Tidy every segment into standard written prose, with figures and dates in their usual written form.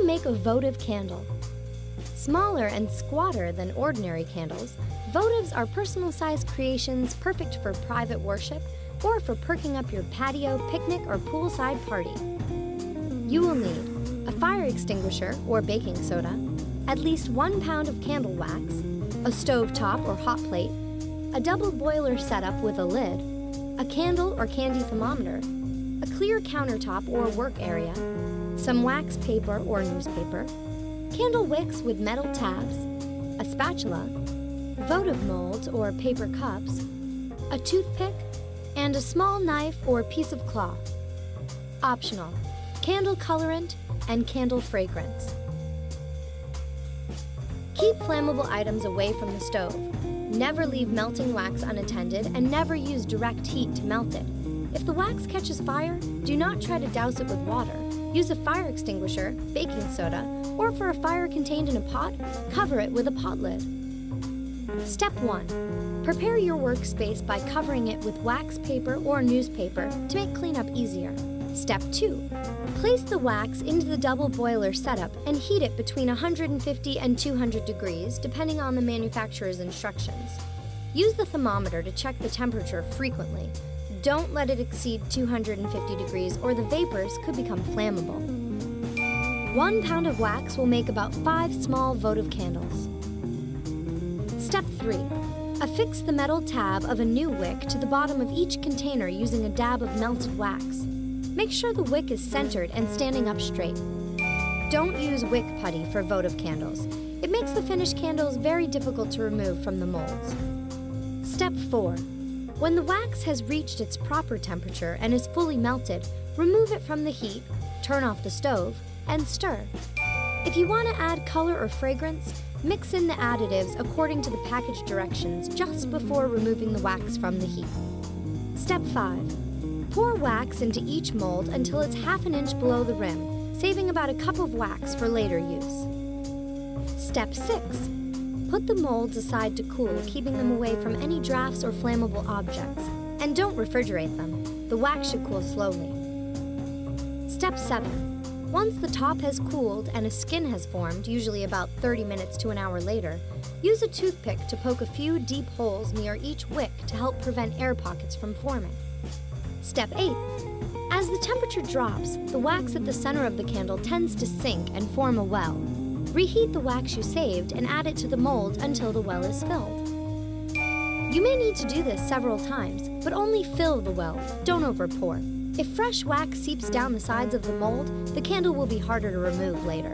make a votive candle. Smaller and squatter than ordinary candles, votives are personal-sized creations perfect for private worship or for perking up your patio, picnic, or poolside party. You will need a fire extinguisher or baking soda, at least 1 pound of candle wax, a stove top or hot plate, a double boiler setup with a lid, a candle or candy thermometer, a clear countertop or work area, some wax paper or newspaper, candle wicks with metal tabs, a spatula, votive molds or paper cups, a toothpick, and a small knife or piece of cloth. Optional: candle colorant and candle fragrance. Keep flammable items away from the stove. Never leave melting wax unattended and never use direct heat to melt it. If the wax catches fire, do not try to douse it with water. Use a fire extinguisher, baking soda, or for a fire contained in a pot, cover it with a pot lid. Step 1. Prepare your workspace by covering it with wax paper or newspaper to make cleanup easier. Step 2. Place the wax into the double boiler setup and heat it between 150 and 200 degrees, depending on the manufacturer's instructions. Use the thermometer to check the temperature frequently. Don't let it exceed 250 degrees or the vapors could become flammable. 1 pound of wax will make about 5 small votive candles. Step 3. Affix the metal tab of a new wick to the bottom of each container using a dab of melted wax. Make sure the wick is centered and standing up straight. Don't use wick putty for votive candles. It makes the finished candles very difficult to remove from the molds. Step 4. When the wax has reached its proper temperature and is fully melted, remove it from the heat, turn off the stove, and stir. If you want to add color or fragrance, mix in the additives according to the package directions just before removing the wax from the heat. Step 5. Pour wax into each mold until it's ½ inch below the rim, saving about a cup of wax for later use. Step 6. Put the molds aside to cool, keeping them away from any drafts or flammable objects. And don't refrigerate them. The wax should cool slowly. Step 7. Once the top has cooled and a skin has formed, usually about 30 minutes to an hour later, use a toothpick to poke a few deep holes near each wick to help prevent air pockets from forming. Step 8. As the temperature drops, the wax at the center of the candle tends to sink and form a well. Reheat the wax you saved and add it to the mold until the well is filled. You may need to do this several times, but only fill the well, don't overpour. If fresh wax seeps down the sides of the mold, the candle will be harder to remove later.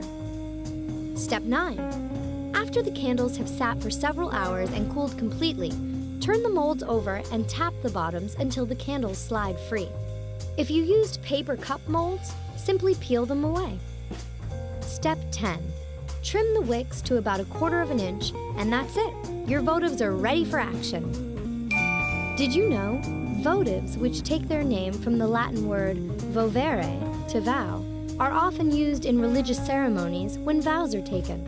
Step 9. After the candles have sat for several hours and cooled completely, turn the molds over and tap the bottoms until the candles slide free. If you used paper cup molds, simply peel them away. Step 10. Trim the wicks to about 1/4 inch, and that's it. Your votives are ready for action. Did you know votives, which take their name from the Latin word vovere, to vow, are often used in religious ceremonies when vows are taken?